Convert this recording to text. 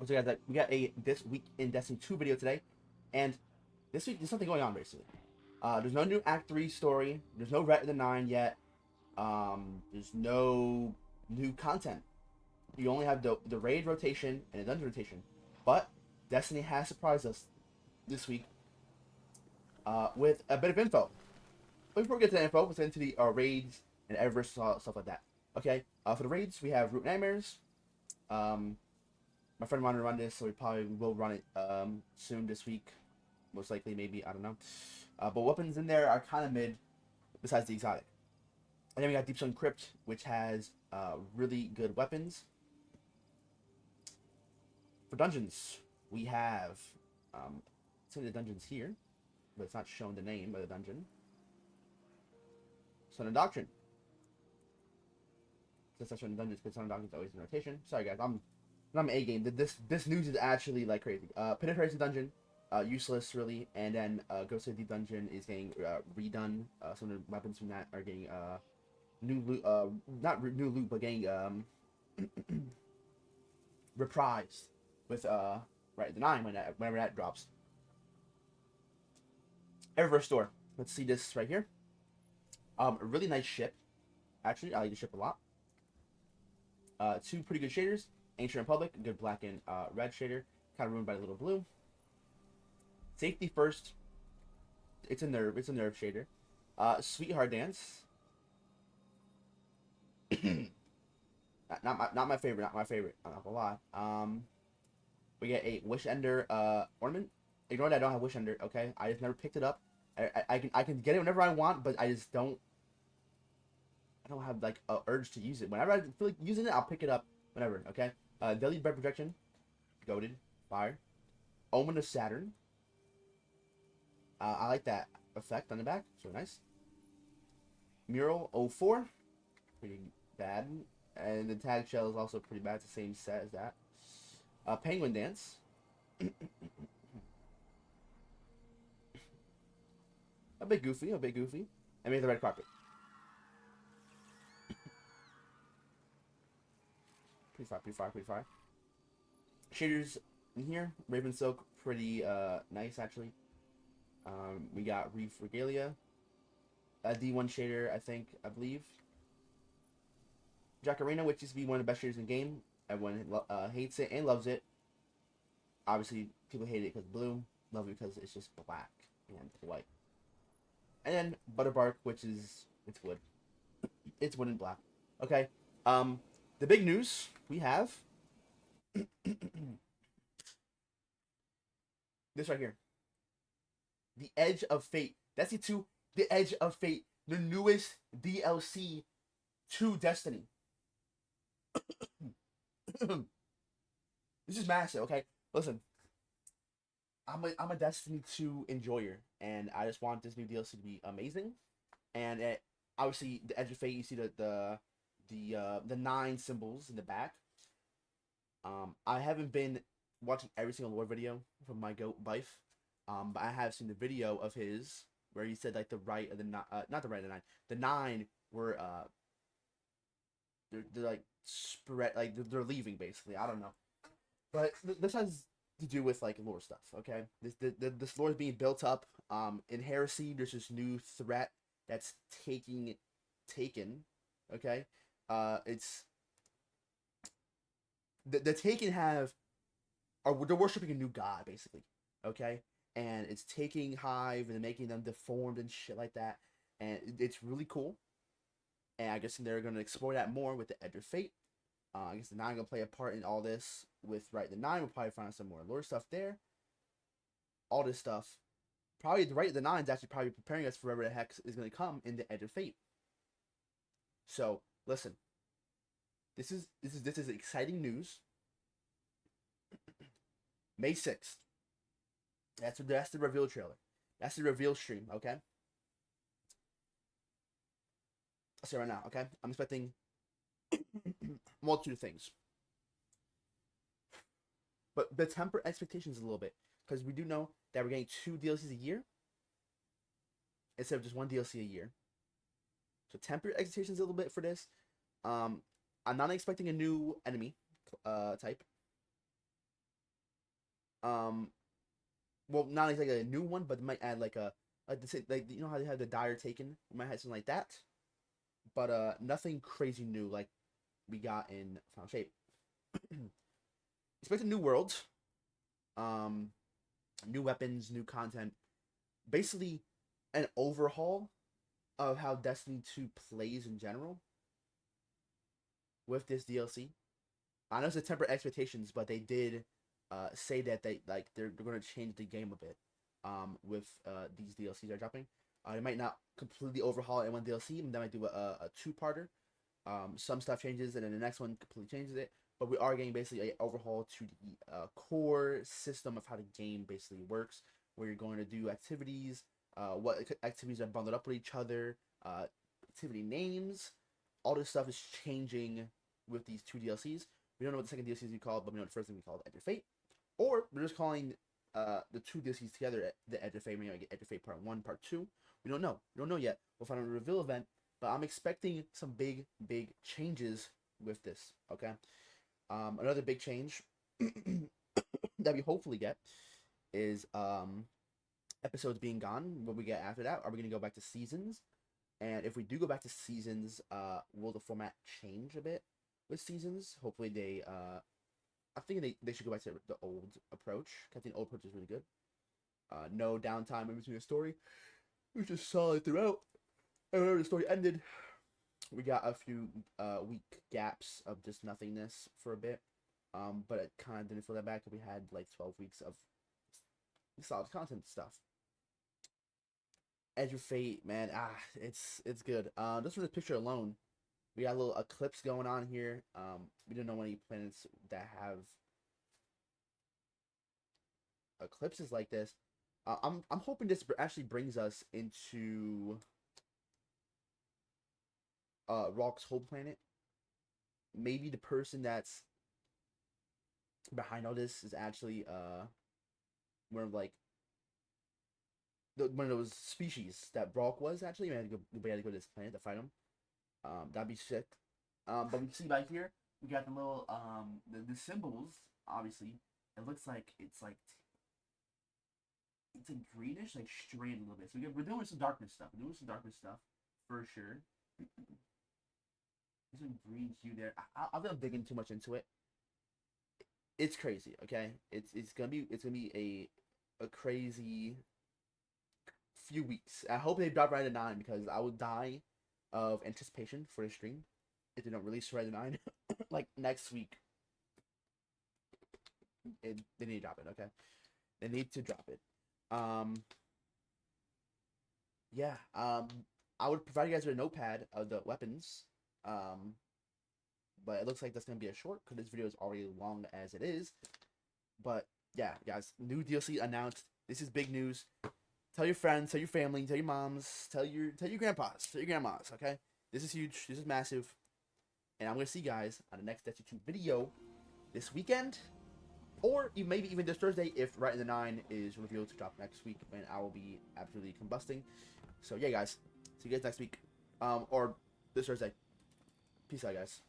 So guys, we got a this week in Destiny 2 video today, and this week there's something going on basically. There's no new Act 3 story. There's no Ret of the Nine yet. There's no new content. You only have the raid rotation and the dungeon rotation. But Destiny has surprised us this week with a bit of info. But before we get to the info, let's get into the raids and Eververse stuff like that. Okay, for the raids, we have Root Nightmares. My friend wanted to run this, so we probably will run it soon this week. Most likely, maybe, I don't know. But weapons in there are kind of mid, besides the exotic. And then we got Deepstone Crypt, which has really good weapons. For dungeons, we have some of the dungeons here, but it's not showing the name of the dungeon. Sun Doctrine. Since that's showing the dungeons, because Sun Doctrine's always in rotation. Sorry guys, I'm A game. This news is actually like crazy. Pit of Heresy dungeon, useless really, and then Ghost of the Deep dungeon is getting redone. Some of the weapons from that are getting new loot, not new loot, but getting reprised with right the 9 whenever that drops. Eververse store. Let's see this right here. A really nice ship. Actually, I like the ship a lot. Two pretty good shaders. Ancient Republic, good black and red shader. Kind of ruined by a little blue. Safety first. It's a nerve shader. Sweetheart Dance. not my favorite. Not my favorite. I'm not gonna lie. We get a Wish Ender ornament. Ignore that I don't have Wish Ender. Okay, I just never picked it up. I can get it whenever I want, but I just don't. I don't have like a urge to use it. Whenever I feel like using it, I'll pick it up whenever. Okay. Deadly Bread Projection. Goated. Fire. Omen of Saturn. I like that effect on the back. So nice. Mural 04. Pretty bad. And the tag shell is also pretty bad. It's the same set as that. Penguin Dance. A bit goofy. And maybe the red carpet. Pretty far. Shaders in here. Raven Silk. Pretty nice actually. We got Reef Regalia. A D1 shader, I believe. Jacarina, which used to be one of the best shaders in the game. Everyone hates it and loves it. Obviously, people hate it because blue. Love it because it's just black and white. And then Butterbark, which is it's wood. It's wood and black. Okay. The big news we have this right here. The Edge of Fate. Destiny 2, The Edge of Fate, the newest DLC to Destiny. This is massive, okay? Listen, I'm a Destiny 2 enjoyer, and I just want this new DLC to be amazing. And obviously, the Edge of Fate, you see the 9 symbols in the back. I haven't been watching every single lore video from my goat Bife. But I have seen the video of his where he said like the right of the not the right of the 9. The 9 were they're like spread like they're leaving basically. I don't know, but this has to do with like lore stuff. Okay, this lore is being built up. In Heresy, there's this new threat that's taken. Okay, it's the Taken have are they're worshiping a new god basically. Okay, and it's taking Hive and making them deformed and shit like that, and it's really cool. And I guess they're gonna explore that more with the Edge of Fate. I guess the 9 gonna play a part in all this with right the 9. We'll probably find some more lore stuff there. All this stuff, probably the right of the 9 is actually probably preparing us for whatever the heck is gonna come in the Edge of Fate. So listen, this is exciting news. May 6th. That's the reveal trailer. That's the reveal stream, okay? I'll say right now, okay? I'm expecting multitude of things. But temper expectations a little bit. Because we do know that we're getting 2 DLCs a year instead of just 1 DLC a year. So temper expectations a little bit for this. I'm not expecting a new enemy type. Um, well, not exactly a new one, but they might add like you know how they have the Dire Taken. We might have something like that, but nothing crazy new like we got in Final Shape. Expect a new world, um, new weapons, new content, basically an overhaul of how Destiny 2 plays in general with this DLC. I know it's to temper expectations, but they did say that they're going to change the game a bit with these DLCs they're dropping. They might not completely overhaul it in one DLC, and they might do a two-parter. Some stuff changes, and then the next one completely changes it. But we are getting basically an overhaul to the core system of how the game basically works, where you're going to do activities, what activities are bundled up with each other, activity names. All this stuff is changing with these two DLCs. We don't know what the second DLC is called, but we know the first thing we called Edge of Fate. Or we're just calling the two DLCs together the Edge of Fate. Maybe I get Edge of Fate Part 1, Part 2. We don't know. We don't know yet. We'll find out a reveal event. But I'm expecting some big changes with this. Okay. Another big change that we hopefully get is episodes being gone. What we get after that? Are we gonna go back to seasons? And if we do go back to seasons, will the format change a bit with seasons? Hopefully they I think they should go back to the old approach. I think the old approach is really good. No downtime in between the story. It was just solid throughout. And whenever the story ended, we got a few week gaps of just nothingness for a bit. But it kind of didn't feel that bad because we had like 12 weeks of solid content stuff. Edge of Fate, man, it's good. Just from this picture alone, we got a little eclipse going on here. We don't know any planets that have eclipses like this. I'm hoping this actually brings us into Rock's whole planet. Maybe the person that's behind all this is actually one of like one of those species that Brock was actually. We had to go to this planet to fight him. That'd be sick. But we see right here, we got the little the symbols. Obviously, it looks like it's a greenish, like straight a little bit. So we're doing some darkness stuff. We're doing some darkness stuff for sure. There's some green hue there. I'm not digging too much into it. It's crazy. Okay, it's gonna be a crazy few weeks. I hope they drop right at 9 because I would die of anticipation for the stream if they don't release right at 9 like next week. They need to drop it. Okay, they need to drop it. Yeah. I would provide you guys with a notepad of the weapons. But it looks like that's gonna be a short because this video is already long as it is. But yeah, guys, new DLC announced. This is big news. Tell your friends, tell your family, tell your moms, tell your grandpas, tell your grandmas. Okay, this is huge. This is massive. And I'm gonna see you guys on the next Destiny 2 video this weekend, or maybe even this Thursday if Right in the 9 is revealed to drop next week, when I will be absolutely combusting. So yeah, guys, see you guys next week, or this Thursday. Peace out, guys.